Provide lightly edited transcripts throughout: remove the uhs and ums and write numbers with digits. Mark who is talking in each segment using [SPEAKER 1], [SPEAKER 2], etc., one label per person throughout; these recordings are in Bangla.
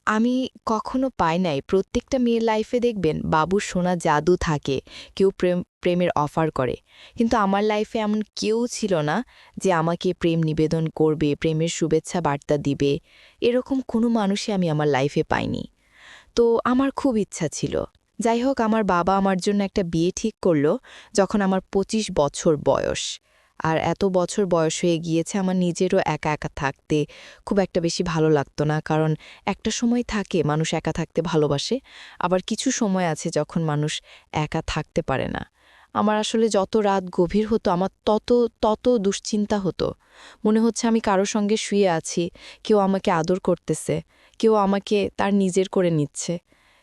[SPEAKER 1] আমি কখনো পাই নাই। প্রত্যেকটা মেয়ের লাইফে দেখবেন বাবুর সোনা জাদু থাকে। কেউ প্রেমের অফার করে। কিন্তু আমার লাইফে এমন কেউ ছিল না যে আমাকে প্রেম নিবেদন করবে, প্রেমের শুভেচ্ছা বার্তা দিবে। এরকম কোনো মানুষই আমি আমার লাইফে পাইনি। তো আমার খুব ইচ্ছা ছিল। যাই হোক আমার বাবা আমার জন্য একটা বিয়ে ঠিক করল যখন আমার ২৫ বছর বয়স। আর এত বছর বয়স হয়ে গিয়েছে আমার নিজেরও একা একা থাকতে খুব একটা বেশি ভালো লাগতো না, কারণ একটা সময় থাকে মানুষ একা থাকতে ভালোবাসে, আবার কিছু সময় আছে যখন মানুষ একা থাকতে পারে না। আমার আসলে যত রাত গভীর হতো আমার তত তত দুশ্চিন্তা হতো। মনে হচ্ছে আমি কারো সঙ্গে শুয়ে আছি, কেউ আমাকে আদর করতেছে, কেউ আমাকে তার নিজের করে নিচ্ছে।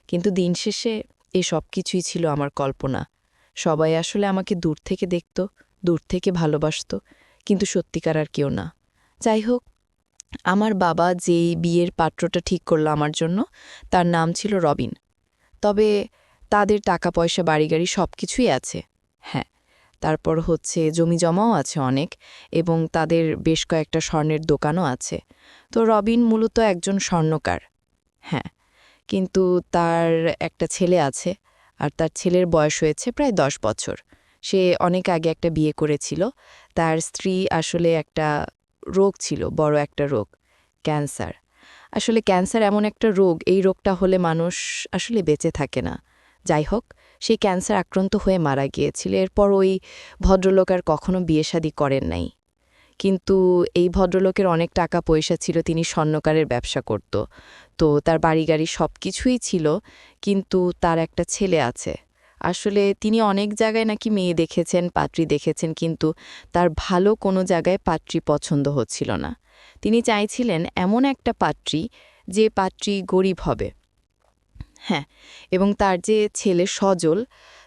[SPEAKER 1] কিন্তু দিন শেষে এ সব কিছুই ছিল আমার কল্পনা। সবাই আসলে আমাকে দূর থেকে দেখত, দূর থেকে ভালোবাসত, কিন্তু সত্যিকার আর কেউ না। যাই হোক, আমার বাবা যেই বিয়ের পাত্রটা ঠিক করল আমার জন্য, তার নাম ছিল রবিন। তবে তাদের টাকা পয়সা বাড়ি-গাড়ি সব কিছুই আছে। হ্যাঁ, তারপর হচ্ছে জমিজমাও আছে অনেক, এবং তাদের বেশ কয়েকটা স্বর্ণের দোকানও আছে। তো রবিন মূলত একজন স্বর্ণকার। হ্যাঁ, কিন্তু তার একটা ছেলে আছে, আর তার ছেলের বয়স হয়েছে প্রায় ১০ বছর। সে অনেক আগে একটা বিয়ে করেছিল। তার স্ত্রী আসলে একটা রোগ ছিল, বড় একটা রোগ, ক্যান্সার। আসলে ক্যান্সার এমন একটা রোগ, এই রোগটা হলে মানুষ আসলে বেঁচে থাকে না। যাই হোক, সেই ক্যান্সার আক্রান্ত হয়ে মারা গিয়েছিল। এরপর ওই ভদ্রলোক আর কখনো বিয়ে-শাদী করেন নাই। কিন্তু এই ভদ্রলোকের অনেক টাকা পয়সা ছিল, তিনি স্বর্ণকারের ব্যবসা করত। তো তার বাড়ি-গাড়ি সব কিছুই ছিল, কিন্তু তার একটা ছেলে আছে। আসলে তিনি অনেক জায়গায় নাকি মেয়ে দেখেছেন, পাত্রী দেখেছেন, কিন্তু তার ভালো কোনো জায়গায় পাত্রী পছন্দ হচ্ছিল না। তিনি চাইছিলেন এমন একটা পাত্রী, যে পাত্রী গরিব হবে। হ্যাঁ, এবং তার যে ছেলে সজল,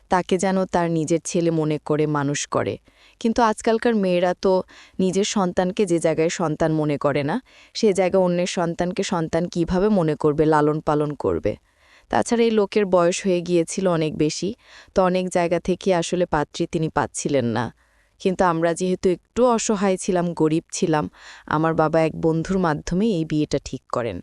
[SPEAKER 1] তাকে যেন তার নিজের ছেলে মনে করে মানুষ করে। কিন্তু আজকালকার মেয়েরা তো নিজের সন্তানকে যে জায়গায় সন্তান মনে করে না, সে জায়গায় অন্যের সন্তানকে সন্তান কিভাবে মনে করবে, লালন পালন করবে। তাছাড়া এই লোকের বয়স হয়ে গিয়েছিল অনেক বেশি, তো অনেক জায়গা থেকে আসলে পাত্রী তিনি পাচ্ছিলেন না। কিন্তু আমরা যেহেতু একটু অসহায় ছিলাম, গরিব ছিলাম, আমার বাবা এক বন্ধুর মাধ্যমে এই বিয়েটা ঠিক করেন।